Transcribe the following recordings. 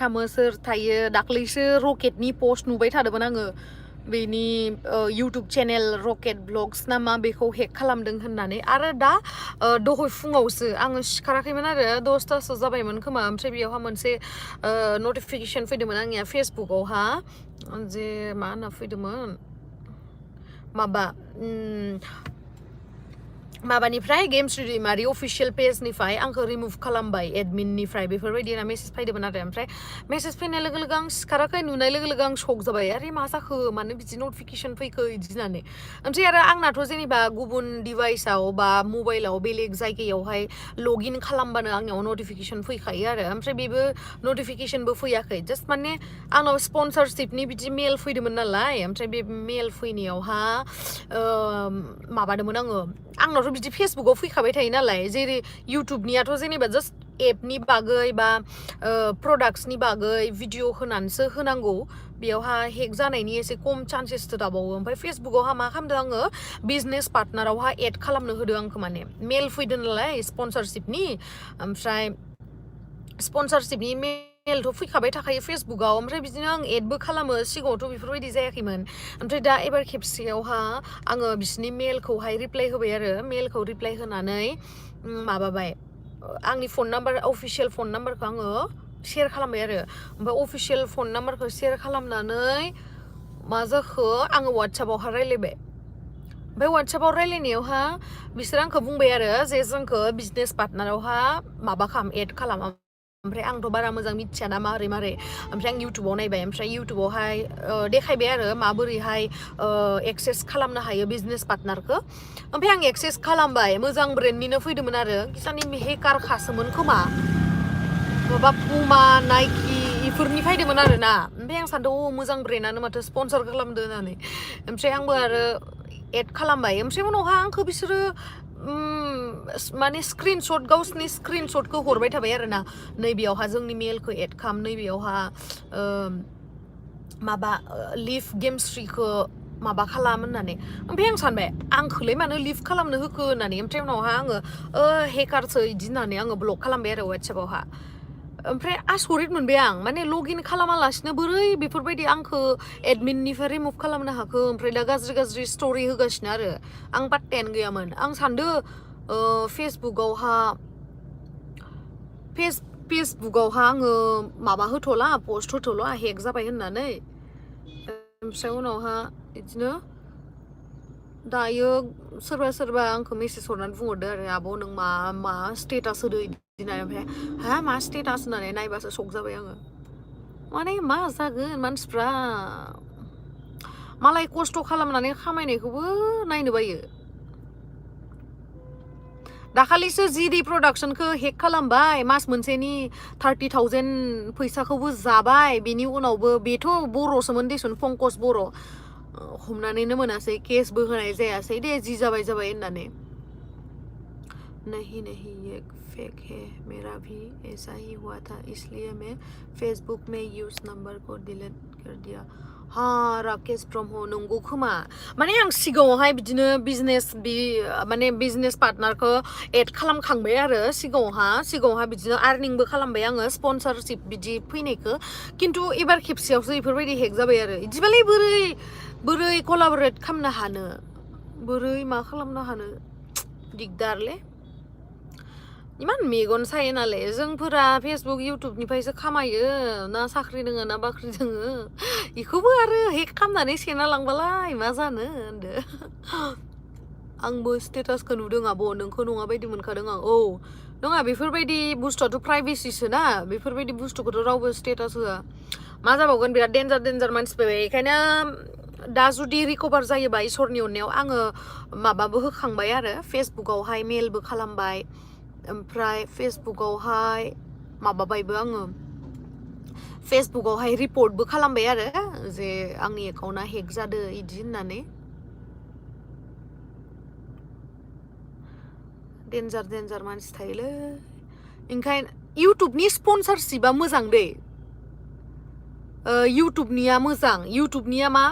खालामो सोर थायो दाख्लैसो रकेटनि पोस्ट नुबाय थादोंमोन आङो बेनि इउटुब चेनेल रकेट ब्लग्स ना मा बेखौ हेक खालामदों होननानै आरो दा दहाय फुङावसो आङो सिखाराखैमोन आरो 10थासो जाबायमोन खोमा ओमफ्राय बेयावहा मोनसे नटिफिकेसन फैदोंमोन आंनिया फेसबुकआवहा जे मा होनना फैदोंमोन माबा माबानिफ्राय गेम्स दैमारि अफिसियेल पेजनिफ्राय आंखौ रिमुभ खालामबाय एडमिननिफ्राय बेफोरबायदि होनना मेसेज फैदोंमोन आरो ओमफ्राय मेसेज फैनाय लोगो लोगो आं सिखाराखै नुनाय लोगो लोगो आं शक जाबाय आरे मा जाखो मानो बिदि नटिफिकेसन फैखो बिदि होननानै ओमफ्राय आरो आंनाथ' जेनेबा गुबुन डिभाइसआव बा मबाइलाव बेलेग जायगायावहाय लगइन खालामबानो आंनियाव नटिफिकेसन फैखायो आरो ओमफ्राय बेबो नटिफिकेसनबो फैयाखै जास्ट माने आंनाव स्पन्सरशिपनि बिदि मेल फैदोंमोन नालाय ओमफ्राय बे मेल फैनायावहा माबादोंमोन आंनावथ' बिदि फेसबुकआव फैखाबाय थायो नालाय जेरै इउटुबनियाथ' जेनेबा जास्ट एपनि बागै बा प्रडाक्ट्सनि बागै भिडिअ होनानैसो होनांगौ बेयावहा हेक जानायनि एसे खम चान्सेसथ' थाबावो ओमफ्राय फेसबुकआवहा मा खालामदों आङो बिजनेस पार्टनारावहा एड खालामनो होदों आंखौ माने मेल फैदों नालाय स्पन्सरशिपनि ओमफ्राय स्पन्सरशिपनि मेलथ' फैखाबाय थाखायो फेसबुकआव ओमफ्राय बिदिनो आं एडबो खालामो सिगाङावथ' बेफोरबायदि जायाखैमोन ओमफ्राय दा एबार खेबसेयावहा आङो बिसोरनि मेलखौहाय रिप्लाइ होबाय आरो मेलखौ रिप्लाइ होनानै माबाबाय आंनि फन नाम्बार अफिसियेल फन नाम्बारखौ आङो शेयार खालामबाय आरो ओमफ्राय अफिसियेल फन नाम्बारखौ शेयार खालामनानै मा जाखो आङो वाट्सएपआवहा रायलायबाय ओमफ्राय वाट्सएपआव रायलायनायावहा बिसोर आंखौ बुंबाय आरो जे जोंखौ बिजनेस पार्टनारावहा माबा एड खालाम ओमफ्राय आंथ' बारा मोजां मिथियाना मारै ओमफ्राय आं इउटुबाव नायबाय ओमफ्राय इउटुबावहाय देखायबाय आरो माबोरैहाय एक्सेस खालामनो हायो बिजनेस पार्टनारखौ ओमफ्राय आं एक्सेस खालामबाय मोजां ब्रेन्डनिनो फैदोंमोन आरो किसानि हेकार खासोमोन खोमा माबा पुमा नाइकी इफोरनि फैदोंमोन आरो ना ओमफ्राय आं सानदों मोजां ब्रेन्डआनो माथो स्पन्सर खालामदो होननानै ओमफ्राय आंबो आरो एड खालामबाय ओमफ्राय उनावहा आंखौ बिसोरो माने स्क्रिनशट गावसिनि स्क्रिनशटखौ हरबाय थाबाय आरो ना नैबेयावहा जोंनि मेलखौ एड खालाम नैबेयावहा माबा लिभ गेमस्ट्रिखौ माबा खालाम होननानै ओमफ्राय आं सानबाय आंखौलाय मानो लिभ खालामनो होखो होननानै ओमफ्राय उनावहा आङो हेकारसो बिदि होननानै आङो ब्लक खालामबाय आरो वाट्सएपआवहा ओमफ्राय आसरित मोनबाय आं माने लगइन खालामालासिनो बोरै बेफोरबायदि आंखौ एडमिननिफ्राय रिमुभ खालामनो हाखो ओमफ्राय दा गाज्रि स्ट'रि होगासिनो आरो आं पात्तायानो गैयामोन आं सानदों फेसबुकआवहा आङो माबा होथ'ला पस्ट होथ'ला हेक जाबाय होननानै ओमफ्राय उनावहा बिदिनो दायो सोरबा आंखौ मेसेज हरनानै बुंहरदो आरो आब' नों मा स्टेटास होदो होननानै ओमफ्राय हा मा स्टेटास होननानै नायबासो शक जाबाय आङो माने मा जागोन मानसिफ्रा मालाय खस्थ' खालामनानै खामायनायखौबो नायनो बायो दाखालिसो जिडि प्रडाक्सनखौ हेक खालामबाय मास मोनसेनि 30,000 फैसाखौबो जाबाय बेनि उनावबो बेथ' बर'सोमोन देसुन पंकज बर' हमनानैनो मोनासै केसबो होनाय जायासै दे जि जाबाय होननानै नहीं ये फेक है मेरा भी ऐसा ही हुआ था इसलिए मैं फेसबुक में यूज नंबर को डिलीट कर दिया हा राकेश ब्रह्म नंगौ खोमा माने आं सिगाङावहाय बिदिनो बिजनेस पार्टनारखौ एड खालामखांबाय आरो सिगाङावहा बिदिनो आर्निंबो खालामबाय आङो स्पन्सरशिप बिदि फैनायखौ खिन्थु एबार खेबसेयावसो बेफोरबायदि हेक जाबाय आरो बिदिबालाय बोरै कलाबरेट खालामनो हानो बोरै मा खालामनो हानो दिगदारले इमान मेगन सायो नालाय जोंफोरा फेसबुक इउटुबनिफ्रायसो खामायो ना साख्रि दोङो ना बाख्रि दोङो बेखौबो आरो हेक खालामनानै सेना लांबालाय मा जानो होनदो आंबो स्टेटासखौ नुदों आब' नोंखौ नङा बायदि मोनखादों आं नङा बेफोरबायदि बुस्थुआथ' प्राइभेसिसो ना बेफोरबायदि बुस्थुखौथ' रावबो स्टेटास होआ मा जाबावगोन बिराद डेन्जार मानसि फैबाय बेखायनो दा जुदि रिकभार जायोबा इसोरनि अननायाव आङो माबाबो होखांबाय आरो फेसबुकआवहाय मेलबो खालामबाय ओमफ्राय फेसबुकआवहाय माबाबायबो आङो फेसबुकआवहाय रिपर्टबो खालामबाय आरो जे आंनि एकाउन्टआ हेक जादों इदि होननानै डेन्जार मानसि थायोलै ओंखायनो इउटुबनि स्पन्सरशिपआ मोजां दै इउटुबनिया मोजां इउटुबनिया मा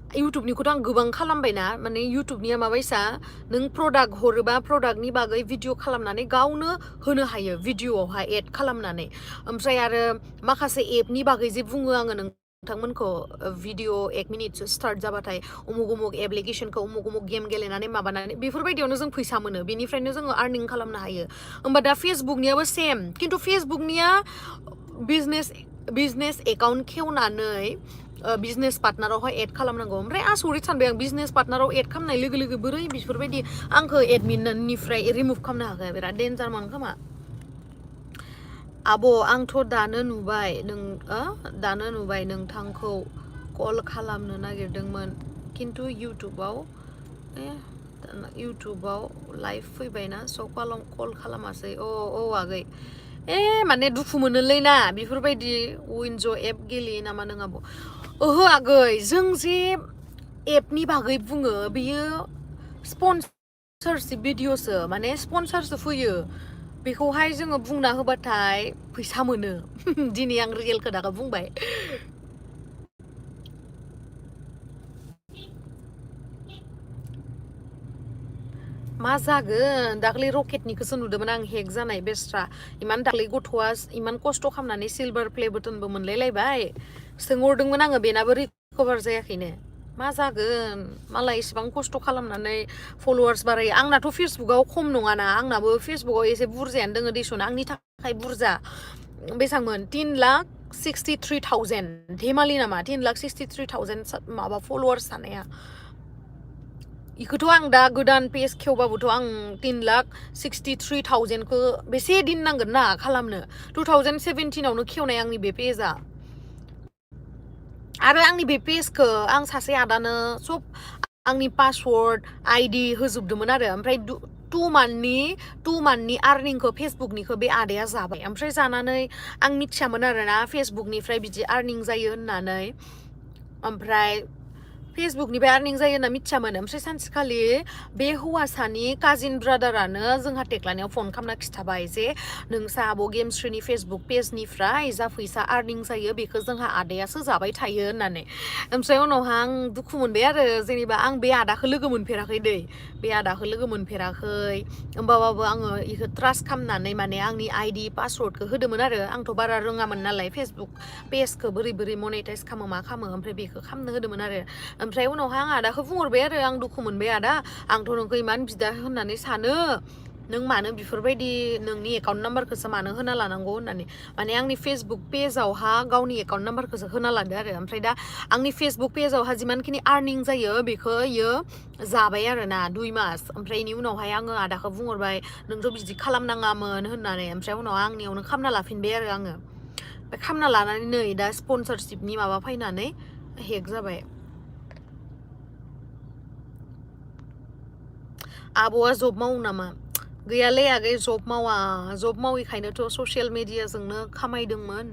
इउटुबनिखौथ' आं गोबां खालामबायना माने इउटुबनिया माबायसा नों प्रडाक्ट हरोबा प्रडाक्टनि बागै भिडिअ खालामनानै गावनो होनो हायो भिडिअआवहाय एड खालामनानै ओमफ्राय आरो माखासे एपनि बागै जे बुङो आङो नोंथांमोनखौ भिडिअ 1 मिनिटसो स्टार्ट जाबाथाय उमुक उमुक एप्लिकेसनखौ उमुक उमुक गेम गेलेनानै माबानानै बेफोरबायदियावनो जों फैसा मोनो बेनिफ्रायनो जोङो आर्निं खालामनो हायो होमबा दा फेसबुकनियाबो सेम खिन्थु फेसबुकनिया बिजनेस एकाउन्ट खेवनानै बिजनेस पार्टनारावहाय एड खालामनांगौ ओमफ्राय आसरित सानबाय आं बिजनेस पार्टनाराव एड खालामनाय लोगो लोगो बोरै बेफोरबायदि आंखौ एडमिननिफ्राय रिमुभ खालामनो हाखाया बिराद डेन्जारमोन खोमा आब' आंथ' दानो नुबाय नोंथांखौ कल खालामनो नागिरदोंमोन खिन्थु इउटुबाव लाइभ फैबायना स' कल खालामासै औ आगै माने दुखु मोनोलै ना बेफोरबायदि विनज' एप गेलेयो नामा नों आब' ओहो आगै जों जे एपनि बागै बुङो बेयो स्पन्सरशिप भिडिअसो माने स्पन्सरसो फैयो बेखौहाय जोङो बुंना होबाथाय फैसा मोनो दिनै आं रियेल खोथाखौ बुंबाय मा जागोन दाख्लै रकेटनिखौसो नुदोंमोन आं हेक जानाय बेस्रा इमान दाख्लै गथ'आ इमान खस्थ' खालामनानै सिलभार प्ले बटनबो मोनलायलायबाय सोंहरदोंमोन आङो बेनाबो रिकभार जायाखैनो मा जागोन मालाय इसेबां खस्थ' खालामनानै फलोवार्स बारायो आंनाथ' फेसबुकआव खम नङाना आंनाबो फेसबुकआव एसे बुरजायानो दोङो दिसन आंनि थाखाय बुरजा बेसेबांमोन 3,63,000 धेमालि नामा 3,63,000 माबा फलोवार्स थानाया इखौथ' आं दा गोदान पेज खेवबाबोथ' आं 3,63,000खौ बेसे दिन नांगोन ना खालामनो 2017आवनो खेवनाय आंनि बे पेजआ आरो आंनि बे पेजखौ आं सासे आदानो सब आंनि पासवर्ड आइडि होजोबदोंमोन आरो ओमफ्राय 2 मान्थनि आर्निंखौ फेसबुकनिखौ बे आदाया जाबाय ओमफ्राय जानानै आं मिथियामोन आरोना फेसबुकनिफ्राय बिदि आर्निं जायो होननानै ओमफ्राय फेसबुकनिफ्राय आर्निं जायो होनना मिथियामोन ओमफ्राय सानसेखालि बे हौवासानि काजिन ब्रादारानो जोंहा टेक्लानियाव फन खालामना खिथाबाय जे नोंसा आब' गेमस्रिनि फेसबुक पेजनिफ्राय जा फैसा आर्निं जायो बेखौ जोंहा आदायासो जाबाय थायो होननानै ओमफ्राय उनावहा आं दुखु मोनबाय आरो जेनेबा आं बे आदाखौ लोगो मोनफेराखै दै बे आदाखौ लोगो मोनफेराखै होमबाबाबो आङो इखौ ट्रास्ट खालामनानै माने आंनि आइडि पासवर्डखौ होदोंमोन आरो आंथ' बारा रोङामोन नालाय फेसबुक पेजखौ बोरै मनेटाइज खालामो मा खालामो ओमफ्राय बेखौ खालामनो होदोंमोन आरो ओमफ्राय उनावहाय आं आदाखौ बुंहरबाय आरो आं दुखु मोनबाय आदा आंथ' नोंखौ इमान बिदा होननानै सानो नों मानो बेफोरबायदि नोंनि एकाउन्ट नाम्बारखौसो मानो होना लानांगौ होननानै माने आंनि फेसबुक पेजावहा गावनि एकाउन्ट नाम्बारखौसो होना लादो आरो ओमफ्राय दा आंनि फेसबुक पेजावहा जिमानखिनि आर्निं जायो बेखौ इयो जाबाय आरो ना 2 मास ओमफ्राय इनि उनावहाय आङो आदाखौ बुंहरबाय नोंथ' बिदि खालामनाङामोन होननानै ओमफ्राय उनाव आंनियावनो खालामना लाफिनबाय आरो आङो ओमफ्राय खालामना लानानै नै दा स्पन्सरशिपनि माबा फैनानै हेक जाबाय आब'आ जब मावो नामा गैयालै आगै जब माविखायनोथ' ससियेल मेडियाजोंनो खामायदोंमोन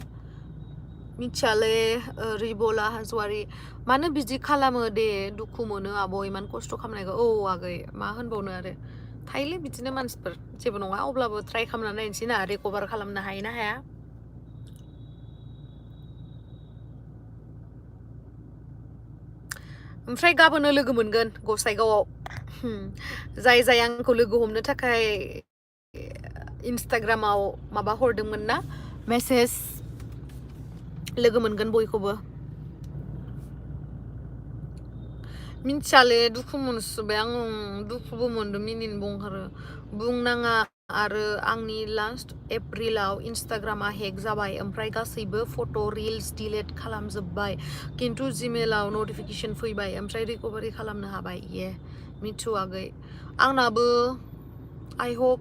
मिथियालै रिबला हाजवारि मानो बिदि खालामो दे दुखु मोनो आब' इमान खस्थ' खालामनायखौ औ आगै मा होनबावनो आरो थायोलै बिदिनो मानसिफोर जेबो नङा अब्लाबो ट्राइ खालामनानै नायनोसै ना रिकभार खालामनो हायो ना हाया ओमफ्राय गाबोनो लोगो मोनगोन गसाइगावआव जाय आंखौ लोगो हमनो थाखाय इन्सटाग्रामाव माबा हरदोंमोन ना मेसेज लोगो मोनगोन बयखौबो मिथियालै दुखु मोनसोबाय आं दुखुबो मोनदों मिनिनोबो ओंखारो बुंनाङा आरो आंनि लास्ट एप्रिलाव इन्सटाग्रामा हेक जाबाय ओमफ्राय गासैबो फट' रिल्स डिलेट खालामजोब्बाय खिन्थु जिमेलाव नटिफिकेसन फैबाय ओमफ्राय रिकभारि खालामनो हाबाय मिथु आगै आंनाबो आइ होप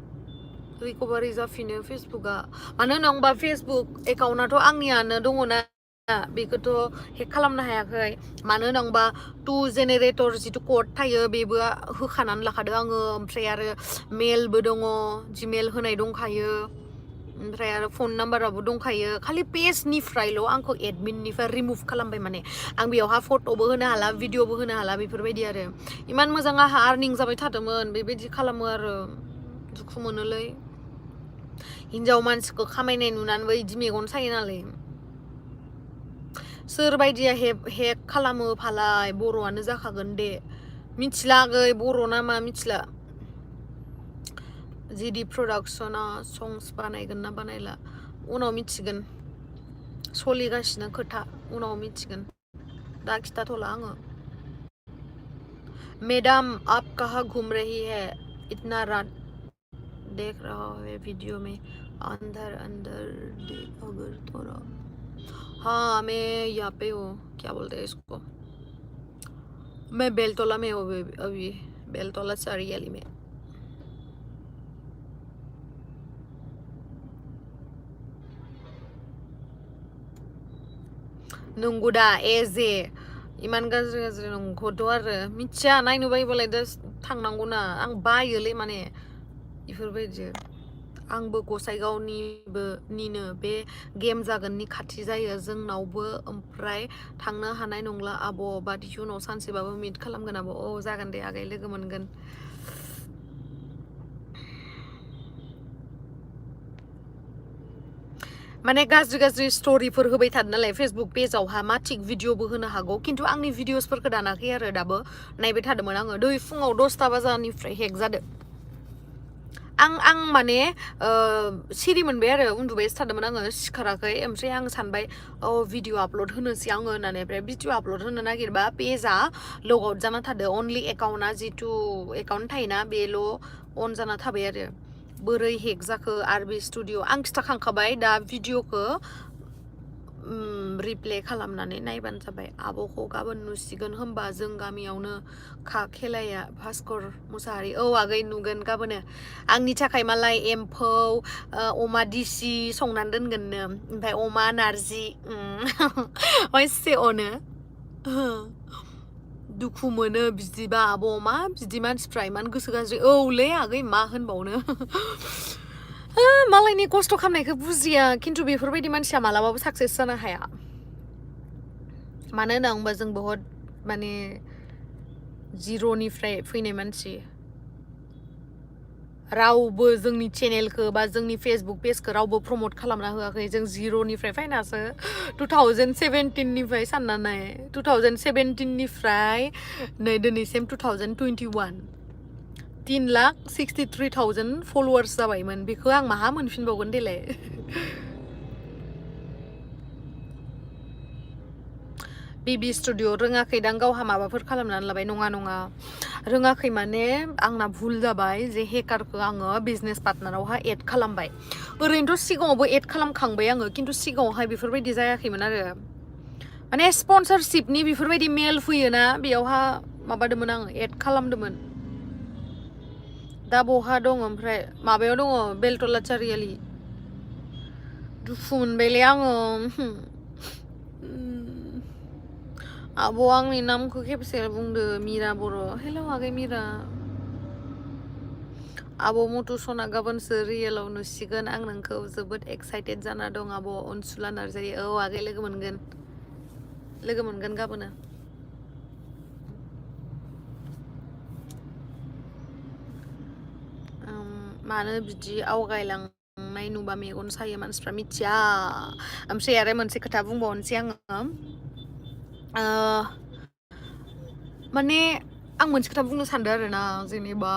रिकभारि जाफिनो फेसबुकआ मानो होनोबा फेसबुक एकाउन्टआथ' आंनियानो दङना बेखौथ' हेक खालामनो हायाखै मानो होनोबा 2 जेनेरेटर जिथु कड थायो बेबो होखानानै लाखादों आङो ओमफ्राय आरो मेलबो दङ जिमेल होनाय दंखायो ओमफ्राय आरो फन नाम्बाराबो दंखायो खालि पेजनिफ्रायल' आंखौ एडमिननिफ्राय रिमुभ खालामबाय माने आं बेयावहा फट'बो होनो हाला भिडिअबो होनो हाला बेफोरबायदि आरो इमान मोजां आंहा आर्निं जाबाय थादोंमोन बेबायदि खालामो आरो दुखु मोनोलै हिन्जाव मानसिखौ खामायनाय नुनानैबो इदि मेगन सायो नालाय सोरबायदिया हेक खालामो फालाय बर'आनो जाखागोन दे मिथिला आगै बर' नामा मिथिला जिदि प्रडाक्सना संस बानायगोन ना बानायला उनाव मिथिगोन सोलिगासिनो खोथा उनाव मिथिगोन दा खिथाथ'ला आङो मैडम आप कहाँ घूम रही है इतना रात देख रहा है वीडियो में अंदर अंदर देख अगर थोड़ा हाँ मैं यहाँ पे हूँ क्या बोलते हैं इसको मैं बेलतोला में हूँ अभी बेलतोला सारियाली में नंगौ दा एजे इमान गाज्रि गाज्रि नंगौथ' आरो मिथिया नायनो बायोबालाय दा थांनांगौना आं बायोलै माने इफोरबायदि आंबो गसाइगावनिनो बे गेम जागोननि खाथि जायो जोंनावबो ओमफ्राय थांनो हानाय नंला आब' बाट इयुनाव सानसेबाबो मिट खालामगोन आब' औ जागोन दे आगै लोगो मोनगोन माने गाज्रि गाज्रि स्ट'रिफोर होबाय थादों नालाय फेसबुक पेजावहा मा थिक भिडिअबो होनो हागौ खिन्थु आंनि भिडिअसफोरखौ दानाखै आरो दाबो नायबाय थादोंमोन आङो दै फुङाव 10ता बाजानिफ्राय हेक जादों आं माने सिरि मोनबाय आरो उन्दुबायसो थादोंमोन आङो सिखाराखै ओमफ्राय आं सानबाय भिडिअ आपल'ड होनोसै आङो होननानै ओमफ्राय भिडिअ आपल'ड होनो नागिरबा पेजआ लग आउट जाना थादों अनलि एकाउन्टआ जिथु एकाउन्ट थायोना बेल' अन जाना थाबाय आरो बोरै हेक जाखो आरबि स्टुडिअ आं खिथाखांखाबाय दा भिडिअखौ रिप्ले खालामनानै नायबानो जाबाय आब'खौ गाबोन नुसिगोन होमबा जों गामियावनो खेलाया भास्कर मुसाहारि औ आगै नुगोन गाबोनो आंनि थाखाय मालाय एम्फौ अमा दिसि संनानै दोनगोननो ओमफ्राय अमा नारजि एसे अनो दुखु मोनो बिदिबा आब' मा बिदि मानसिफ्रा इमान गोसो गाज्रि औलै आगै मा होनबावनो मालायनि खस्थ' खालामनायखौ बुजिया खिन्थु बेफोरबायदि मानसिया मालाबाबो साक्सेस जानो हाया मानो होनना बुंबा जों बहुद माने जिर'निफ्राय फैनाय मानसि रावबो जोंनि चेनेलखौ बा जोंनि फेसबुक पेजखौ रावबो प्रमोट खालामना होआखै जों जिर'निफ्राय फैनासो 2017निफ्राय साननानै 2017निफ्राय नै दिनैसिम 2021 3,63,000 फलोवार्स जाबायमोन बेखौ आं माहा मोनफिनबावगोन देलाय बिबि स्टुडिअ रोङाखै दां गावहा माबाफोर खालामनानै लाबाय नङा नङा रोङाखै माने आंना भुल जाबाय जे हेकारखौ आङो बिजनेस पार्टनारावहा एड खालामबाय ओरैनोथ' सिगाङावबो एड खालामखांबाय आङो खिन्थु सिगाङावहाय बेफोरबायदि जायाखैमोन आरो माने स्पन्सरशिपनि बेफोरबायदि मेल फैयोना बेयावहा माबादोंमोन आङो एड खालामदोंमोन दा बहा दङ ओमफ्राय माबायाव दङ बेलतला चारियालि दुखु मोनबायलै आङो आब' आंनि नामखौ खेबसे बुंदो मिरा बर' हेलौ आगै मिरा आब' मुथुसना गाबोनसो रियेलाव नुसिगोन आं नोंखौ जोबोद एक्साइटेड जाना दं आब' अनसुला नार्जारि औ आगै लोगो मोनगोन गाबोनो मानो बिदि आवगायलांनाय नुबा मेगन सायो मानसिफ्रा मिथिया ओमफ्राय आरो मोनसे खोथा बुंबावनोसै आङो माने आं मोनसे खोथा बुंनो सानदों आरोना जेनेबा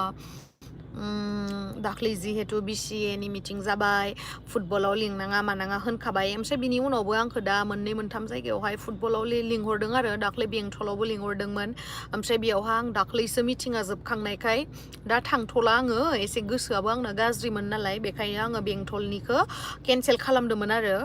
दाख्लै जिहेतु BCA नि मिटिं जाबाय फुटबलाव लिंनाङा मानाङा होनखाबाय ओमफ्राय बिनि उनावबो आंखौ दा मोननै मोनथाम जायगायावहाय फुटबलाव लिंहरदों आरो दाख्लै बेंटलावबो लिंहरदोंमोन ओमफ्राय बेयावहा आं दाख्लैसो मिटिङा जोबखांनायखाय दा थांथ'ला आङो एसे गोसोआबो आंना गाज्रिमोन नालाय बेखायनो आङो बेंटलनिखौ केन्सेल खालामदोंमोन आरो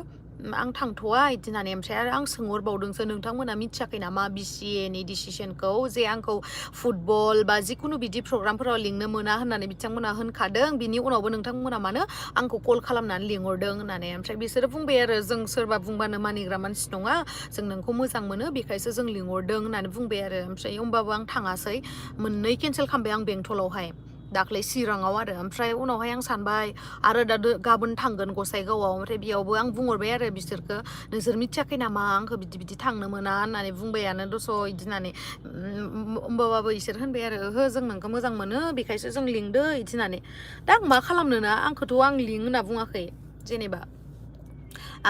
आं थांथ'वा बिदि होननानै ओमफ्राय आरो आं सोंहरबावदोंसो नोंथांमोना मिथियाखै नामा BCA नि डिसिसनखौ जे आंखौ फुटबल बा जिखुनु बिदि प्रग्रामफोराव लिंनो मोना होननानै बिथांमोना होनखादों बिनि उनावबो नोंथांमोना मानो आंखौ कल खालामनानै लिंहरदों होननानै ओमफ्राय बिसोरो बुंबाय आरो जों सोरबा बुंबानो मानिग्रा मानसि नङा जों नोंखौ मोजां मोनो बेखायसो जों लिंहरदों होननानै बुंबाय आरो ओमफ्राय होमबाबो आं थाङासै मोननै केन्सेल खालामबाय आं बेंटलावहाय दाख्लै चिराङाव आरो ओमफ्राय उनावहाय आं सानबाय आरो दा गाबोन थांगोन गसाइगावआव ओमफ्राय बेयावबो आं बुंहरबाय आरो बिसोरखौ नोंसोर मिथियाखै नामा आंखौ बिदि बिदि थांनो मोना होननानै बुंबायानो दस' बिदि होननानै होमबाबाबो इसोर होनबाय आरो ओहो जों नोंखौ मोजां मोनो बेखायसो जों लिंदो बिदि होननानै दा आं मा खालामनो ना आंखौथ' आं लिं होनना बुङाखै जेनेबा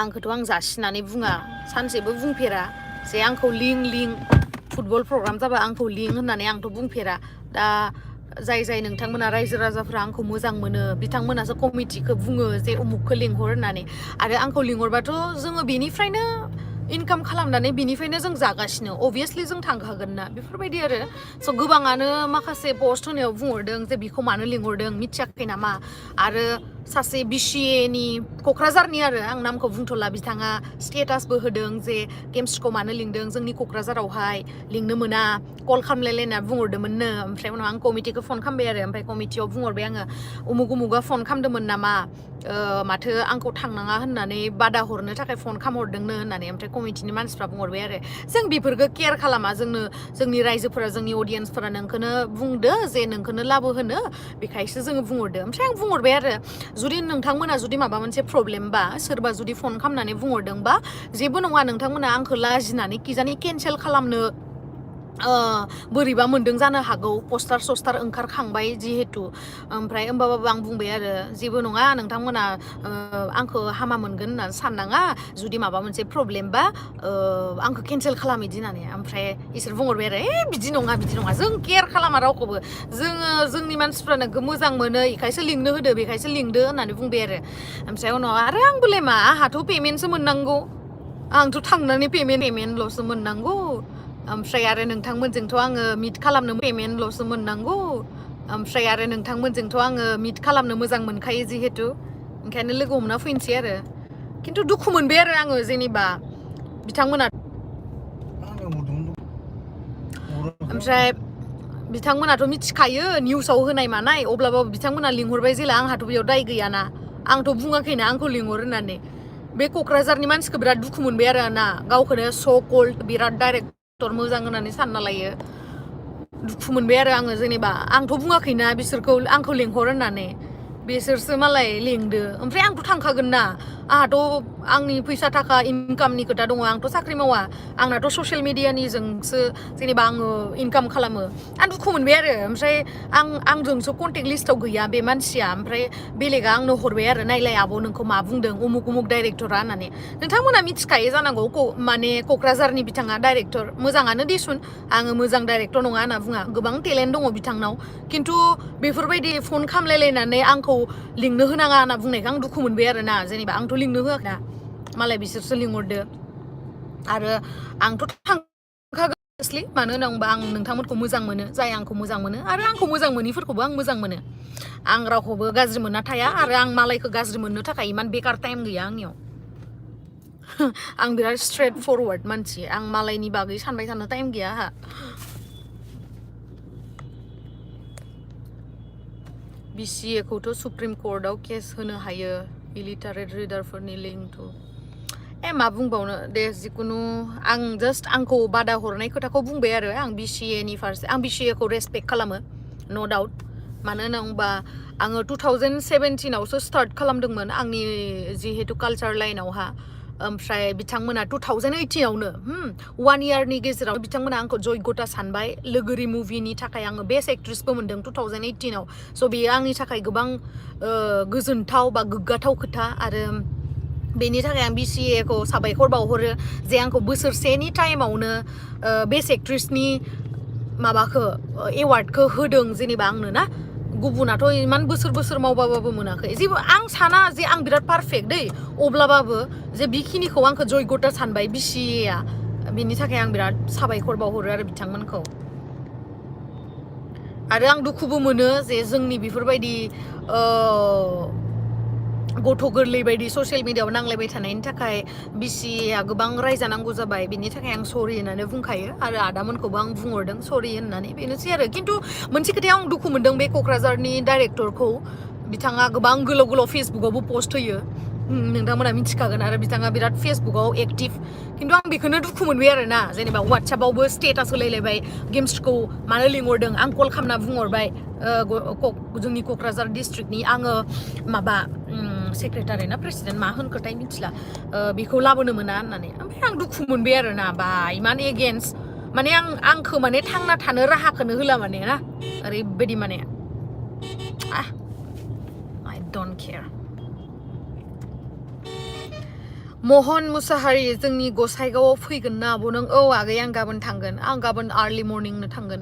आंखौथ' आं जासिनानै बुङा सानसेबो बुंफेरा जे आंखौ लिं फुटबल प्रग्राम जाबा आंखौ लिं होननानै आंथ' बुंफेरा दा जाय नोंथांमोना रायजो राजाफोरा आंखौ मोजां मोनो बिथांमोनासो कमिटिखौ बुङो जे उमुखखौ लिंहर होननानै आरो आंखौ लिंहरबाथ' जोङो बेनिफ्रायनो इनकाम खालामनानै बिनिफ्रायनो जों जागासिनो अभियासलि जों थांखागोन ना बेफोरबायदि आरो स' गोबाङानो माखासे पस्ट होनायाव बुंहरदों जे बिखौ मानो लिंहरदों मिथियाखै नामा आरो सासे BCAनि क'क्राझारनि आरो आं नामखौ बुंथ'ला बिथाङा स्टेटासबो होदों जे गेम्सखौ मानो लिंदों जोंनि क'क्राझारावहाय लिंनो मोना कल खालामलायलायना बुंहरदोंमोननो ओमफ्राय उनाव आं कमिटिखौ फन खालामबाय आरो ओमफ्राय कमिटियाव बुंहरबाय आङो उमुगा फन खालामदोंमोन नामा माथो आंखौ थांनाङा होननानै बादा हरनो थाखाय फन खालामहरदोंनो होननानै ओमफ्राय कमिटिनि मानसिफ्रा बुंहरबाय आरो जों बेफोरखौ केयार खालामा जोंनि रायजोफोरा जोंनि अडियन्सफोरा नोंखौनो बुंदो जे नोंखौनो लाबोहोनो बेखायसो जोङो बुंहरदो ओमफ्राय आं बुंहरबाय आरो जुदि नोंथांमोना जुदि माबा मोनसे प्रब्लेम बा सोरबा जुदि फन खालामनानै बुंहरदोंबा जेबो नङा नोंथांमोना आंखौ लाजिनानै किजानि केन्सेल खालामनो बोरैबा मोन्दों जानो हागौ पस्टार ओंखारखांबाय जिहेतु ओमफ्राय होमबाबो आं बुंबाय आरो जेबो नङा नोंथांमोना आंखौ हामा मोनगोन होननानै साननाङा जुदि माबा मोनसे प्रब्लेम बा आंखौ केन्सेल खालाम बिदि होननानै ओमफ्राय इसोर बुंहरबाय आरो बिदि नङा जों केयार खालामा रावखौबो जोंनि मानसिफ्रा नोंखौ मोजां मोनो बेखायसो लिंनो होदो बेखायसो लिंदो होननानै बुंबाय आरो ओमफ्राय उनाव आरो आंबोलाय मा आंहाथ' पेमेन्टसो मोननांगौ आंथ' थांनानै पेमेन्टल'सो मोननांगौ ओमफ्राय आरो नोंथांमोनजोंथ' आङो मिट खालामनो पेमेन्टल'सो मोननांगौ ओमफ्राय आरो नोंथांमोनजोंथ' आङो मिट खालामनो मोजां मोनखायो जिहेतु ओंखायनो लोगो हमना फैनोसै आरो खिन्थु दुखु मोनबाय आरो आङो जेनेबा बिथांमोना ओमफ्राय बिथांमोनाथ' मिथिखायो निउसाव होनाय मानाय अब्लाबो बिथांमोना लिंहरबाय जेला आंहाथ' बेयाव दाय गैयाना आंथ' बुङाखैना आंखौ लिंहर होननानै बे क'क्राझारनि मानसिखौ बिराद दुखु मोनबाय आरो ना गावखौनो स' कल्ड बिराद डाइरेक्टर मोजां होननानै सानना लायो दुखु मोनबाय आरो आङो जेनेबा आंथ' बुङाखैना बिसोरखौ आंखौ लिंहर होननानै बिसोरसो मालाय लिंदो ओमफ्राय आंथ' थांखागोन ना आंहाथ' आंनि फैसा थाखा इनकामनि खोथा दङ आंथ' साख्रि मावा आंनाथ' ससियेल मिडियानिजोंसो जेनेबा आङो इनकाम खालामो आं दुखु मोनबाय आरो ओमफ्राय आंजोंसो कन्टेक्ट लिस्टआव गैया बे मानसिया ओमफ्राय बेलेगा आंनो हरबाय आरो नायलाय आब' नोंखौ मा बुंदों उमुक डाइरेक्टरा होननानै नोंथांमोना मिथिखायो जानांगौ माने क'क्राझारनि बिथाङा डाइरेक्टर मोजाङानो दिसुन आङो मोजां डाइरेक्टर नङा होनना बुङा गोबां टेलेन्ट दङ बिथांनाव खिन्थु बेफोरबायदि फन खालामलायलायनानै आंखौ लिंनो होनाङा होनना बुंनायखौ आं दुखु मोनबाय आरो ना जेनेबा आंथ' लिंनो होआखै ना मालाय बिसोरसो लिंहरदो आरो आंथ' थांखागोन मानो होनोबा आं नोंथांमोनखौ मोजां मोनो जाय आंखौ मोजां मोनो आरो आंखौ मोजां मोनिफोरखौबो आं मोजां मोनो आं रावखौबो गाज्रि मोनना थाया आरो आं मालायखौ गाज्रि मोननो थाखाय इमान बेकार टाइम गैया आंनियाव आं बिराद स्ट्रेट फरवार्ड मानसि आं मालायनि बागै सानबाय थानो टाइम गैया आंहा BCAखौथ' सुप्रिम कर्टआव केस होनो हायो इलिटारेट रिडारफोरनि लिंकखौ मा बुंबावनो दे जिखुनु आं जास्ट आंखौ बादा हरनाय खोथाखौ बुंबाय आरो आं BCAनि फारसे आं BCAखौ रेसपेक्ट खालामो नो डाउट मानो होनोबा आङो 2017आवसो स्टार्ट खालामदोंमोन आंनि जिहेतु कालचार लाइनावहा ओमफ्राय बिथांमोना 2018आवनो 1 इयारनि गेजेराव बिथांमोना आंखौ जयग'था सानबाय लोगोरि मुभिनि थाखाय आङो बेस्ट एक्ट्रेसबो मोनदों 2018आव स' बेयो आंनि थाखाय गोबां गोजोनथाव बा गोग्गाथाव खोथा आरो बेनि थाखाय आं BCAखौ साबायखर बावहरो जे आंखौ बोसोरसेनि टाइमावनो बेस्ट एक्ट्रेसनि माबाखौ एवार्डखौ होदों जेनेबा आंनो ना गुबुनाथ' इमान बोसोर मावबाबो मोनाखै जेबो आं साना जे आं बिराद पारफेक्ट दै अब्लाबाबो जे बेखिनिखौ आंखौ जयग'था सानबाय BCAआ बिनि थाखाय आं बिराद साबायखर बावहरो आरो बिथांमोनखौ आरो आं दुखुबो मोनो जे जोंनि बेफोरबायदि गथ' गोरलै बायदि ससियेल मिडियाआव नांलायबाय थानायनि थाखाय BCAआ गोबां रायजानांगौ जाबाय बिनि थाखाय आं सरि होननानै बुंखायो आरो आदामोनखौबो आं बुंहरदों सरि होननानै बेनोसै आरो खिन्थु मोनसे खोथायाव आं दुखु मोनदों बे क'क्राझारनि डाइरेक्टरखौ बिथाङा गोबां गोलाव फेसबुकआवबो पस्ट होयो नोंथांमोना मिथिखागोन आरो बिथाङा बिराद फेसबुकआव एक्टिभ खिन्थु आं बेखौनो दुखु मोनबाय आरो ना जेनेबा वाट्सएपआवबो स्टेटास होलायलायबाय गेम्सखौ मानो लिंहरदों आं कल खालामना बुंहरबाय जोंनि क'क्राझार डिस्ट्रिक्टनि आङो माबा सेक्रेटारि ना प्रेसिडेन्ट मा होनखोथाय मिथिला बेखौ लाबोनो मोना होननानै ओमफ्राय आं दुखु मोनबाय आरो ना बा इमान एगेन्स्ट माने आंखौ माने थांना थानो राहाखौनो होला माने ना ओरैबायदि माने I don't care महन मुसाहारि जोंनि गसाइगावआव फैगोन ना आब' नों? औ आगै आं गाबोन थांगोन, आं गाबोन आर्लि मर्निंनो थांगोन।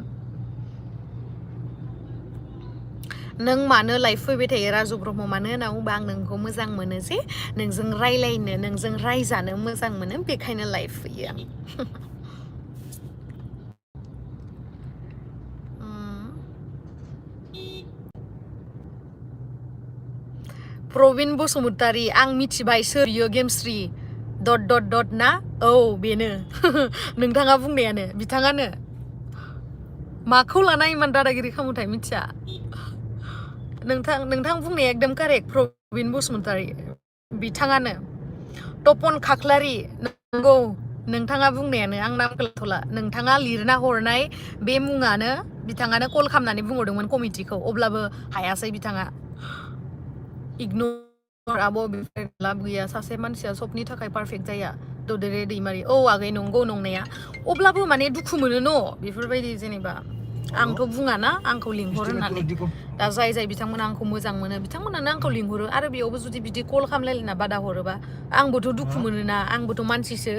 नों मानो लाइफ फैबाय थायो राजु ब्रह्म? मानो होनना बुंबा आं नोंखौ मोजां मोनो जे नोंजों रायलायनो, नोंजों रायजानो मोजां मोनो, बेखायनो लाइफ फैयो आं। प्रबिन बसुमतारी, आं मिथिबाय सोर बियो गेमस्रि डट डट डट ना? औ बेनो नोंथाङा बुंनायानो, बिथाङानो। माखौ लाना इमान दादागिरि खालामोथाय मिथिया। नोंथां बुंनाया एकदम कारेक्ट। प्रबिन बसुमतारी बिथाङानो। तपन खाख्लारि, नंगौ नोंथाङा बुंनायानो, आं नामखौ लाथ'ला। नोंथाङा लिरना हरनाय बे मुङानो, बिथाङानो कल खालामनानै बुंहरदोंमोन कमिटिखौ, अब्लाबो हायासै बिथाङा। इगनर आब' बेफोर लाब गैया, सासे मानसिया सबनि थाखाय पारफेक्ट जाया। ददेरे दैमारि, औ आगै नंगौ नंनाया, अब्लाबो माने दुखु मोनो न' बेफोरबायदि जेनेबा। आंथ' बुङाना आंखौ लिंहर होननानै। दा जाय बिथांमोना आंखौ मोजां मोनो बिथांमोनानो आंखौ लिंहरो, आरो बेयावबो जुदि बिदि कल खालामलायना बादा हरोबा आंबोथ' दुखु मोनोना, आंबोथ' मानसिसो।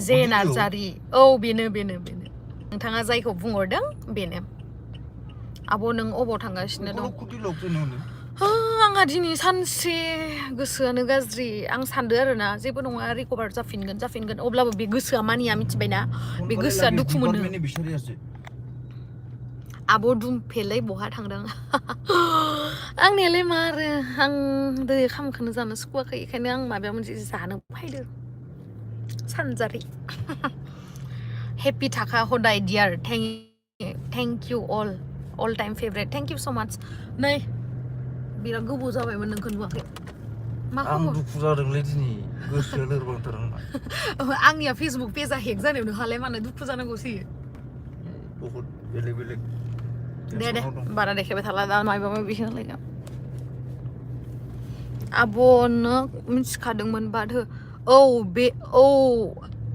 जे नार्जारि, औ बेनो नोंथाङा जायखौ बुंहरदों बेनो। आब' नों अबाव थांगासिनो दं? आंहा दिनै सानसे गोसोआनो गाज्रि। आं सानदो आरोना जेबो नङा, रिकभार जाफिनगोन, अब्लाबो बे गोसोआ मानिया, मिथिबायना? बे गोसोआ दुखु मोनो। आब' दुमफेलै बहा थांदों? आंनियालाय मा आरो, आं दै खामखौनो जानो सुखुवाखै, बेखायनो आं माबा मोनसे जानो फायदो। सानजारि हेपि थाखा हदाय dear, thank you all time favourite, thank you so much. नै बिराद गोबाव जाबायमोन नोंखौ नुवाखै। मा खबर? आं दुखु जादोंलै दिनै, गोसोआ लोरबांथार आंना। आंनिया फेसबुक पेजआ हेक जानायाव नोंहालाय मानो दुखु जानांगौसै? बहुत बेलेग दे बारा देखायबाय थाला, दा माबा माबि होनलायगोन। आब'नो मिथिखादोंमोन बाद हो?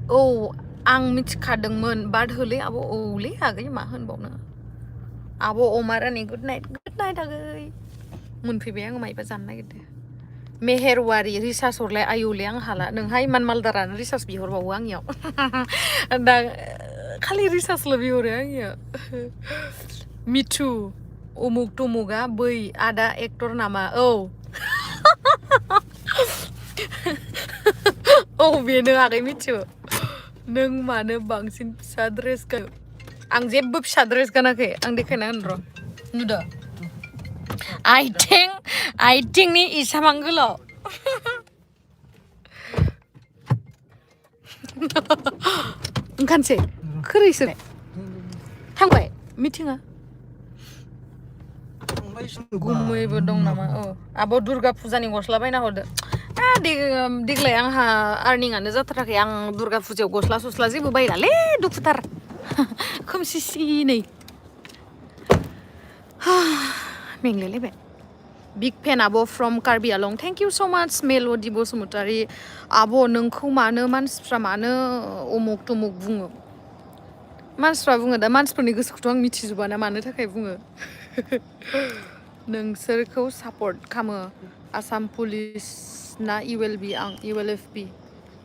औ आं मिथिखादोंमोन, बाद होलै आब'। औलै आगै मा होनबावनो। आब' अमा रानि गुड नाइट आगै। मोनफैबाय आङो मायबा जानो नागिरदों। मेहेरवारि, रिसार्ज हरलाय। आयौलै आं हाला, नोंहा इमान मालदारानो रिसार्ज बिहरबावो आंनियाव। दा खालि रिसार्जल' बिहरो आंनियाव। मिथु, उमुक तुमुकआ बै आदा एक्टर नामा? औ औ बेनो आगै मिथु। नों मानो बांसिन फिसा ड्रेस गानो? आं जेबो फिसा ड्रेस गानाखै, आं देखायना होनो र'। नुदो आइथिंनि इसामां गोलाव। ओंखानसै खोरैसो थांबाय मिथिङा? गुमैबो दं नामा? औ आब' दुर्गा फुजानि गस्ला बायना हरदो। देग्लाय आंहा आर्निंआनो जाथाराखै, आं दुर्गा फुजायाव गस्ला सस्ला जेबो बायलालै, दुखुथार। खोमसिसि नै मेंलायलायबाय। बिग फेन आब' फ्रम कार्बि आलं, थेंक इउ स' माच मेल'दि बसुमतारी। आब' नोंखौ मानो मानसिफ्रा मानो अमुक तुमुक बुङो? मानसिफ्रा बुङो, दा मानसिफोरनि गोसोखौथ' आं मिथिजोबा ना मानो थाखाय बुङो। नोंसोरखौ सापर्ट खालामो आसाम पुलिस ना ULFB।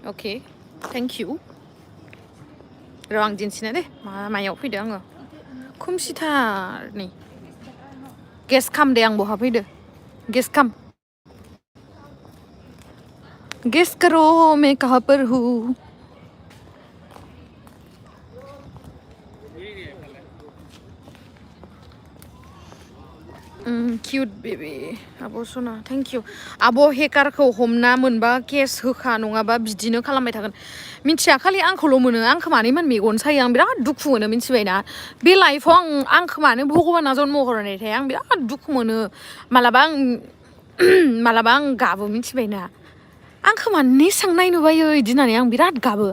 Okay thank you. र' आं दिन्थिनो दे मायाव फैदो आङो। खोमसिथार नै। गेस खाम दे आं बहा फैदो, गेस खाम। गेस करो मैं कहाँ पर हूँ? किउट बेबी आब' सना, थेंक इउ। आब' हेकारखौ हमना मोनबा केस होखा, नङाबा बिदिनो खालामबाय थागोन। मिथिया, खालि आंखौल' मोनो, आंखौ मानो इमान मेगन सायो, आं बिराद दुखु मोनो मिथिबायना? बे लाइफआव आंखौ मानो भगबाना जन्म हरनायथाय आं बिराद दुखु मोनो। मालाबा आं गाबो मिथिबायना? आंखौ मानो एसां नायनो बायो बिदि होननानै आं बिराद गाबो।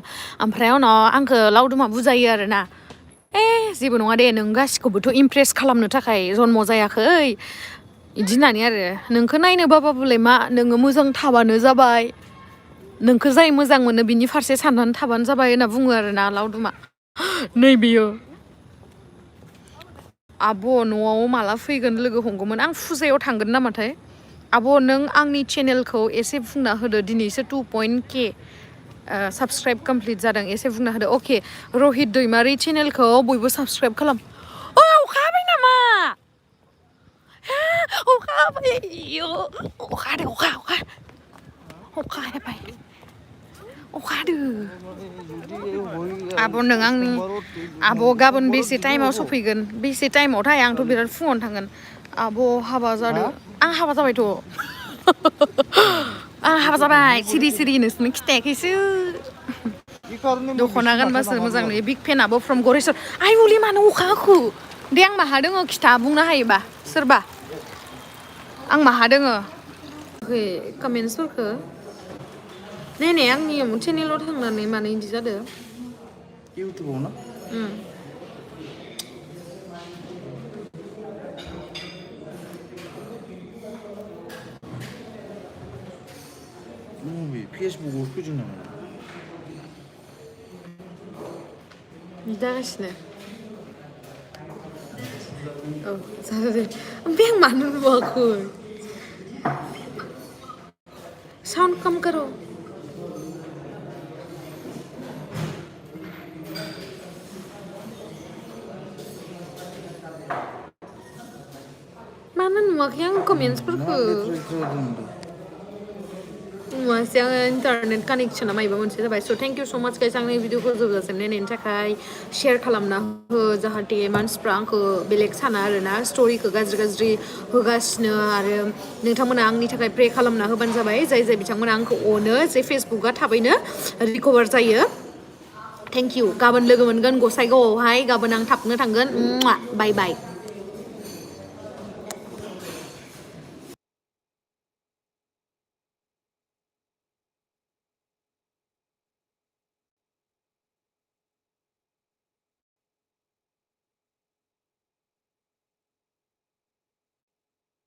ओमफ्राय उनाव आंखौ लावदुमा बुजायो आरोना, जेबो नङा दे, नों गासिखौबोथ' इमप्रेस खालामनो थाखाय जन्म जायाखै बिदि होननानै आरो। नोंखौ नायनो बाबाबोलाय मा, नोङो मोजां थाबानो जाबाय, नोंखौ जाय मोजां मोनो बिनि फारसे साननानै थाबानो जाबाय होनना बुङो आरोना लावदुमा। नै बियो आब' न'आव माला फैगोन लोगो हमगौमोन आं फुजायाव थांगोन नामाथाय आब' नों आंनि चेनेलखौ एसे बुंना होदो दिनैसो 2.k साबस्क्राइब कमप्लिट जादों एसे बुंना होदो अके रहित दैमारि चेनेलखौ बयबो साबस्क्राइब खालाम अखा हाबाय नामा अखा हाबाय अखा हादों अखा हाबाय अखा हादों आब' नों आंनि आब' गाबोन बेसे टाइमाव सफैगोन बेसे टाइमावथाय आंथ' बिराद फुङावनो थांगोन आब' हाबा जादों आं हाबा जाबायथ' आं हाबा जाबाय सिरि नोंसोरनो खिथायाखैसो दख'ना गानबासो मोजां नुयो बिग फेन आब' फ्रम गरेस्वर आइ मुलि मानो अखा हाखो दे आं माहा दोङो खिथा बुंनो हायोबा सोरबा आं माहा दोङो कमेन्ट्सफोरखौ नायनाय आंनि चेनेलाव थांनानै मानो इदि जादों इउटुबाव ना फेसबुकआव फैदों नामा जागासिनो औ जादों दे ओमफ्राय आं मानो नुवाखै साउन्ड कम करो मानो नुवाखै आं कमेन्ट्सफोरखौ नुवासै आङो इन्टारनेट कानेक्सना मायबा मोनसे जाबाय स' थेंक इउ स' माच गाइस आंनि भिडिअखौ जोबजासिम नायनायनि थाखाय शेयार खालामना हो जाहाथे मानसिफ्रा आंखौ बेलेग साना आरोना स्ट'रिखौ गाज्रि होगासिनो आरो नोंथांमोना आंनि थाखाय प्रे खालामना होबानो जाबाय जाय बिथांमोना आंखौ अनो जे फेसबुकआ थाबैनो रिकभार जायो थेंक इउ गाबोन लोगो मोनगोन गसाइगावआवहाय गाबोन आं थाबनो थांगोन बाय बाय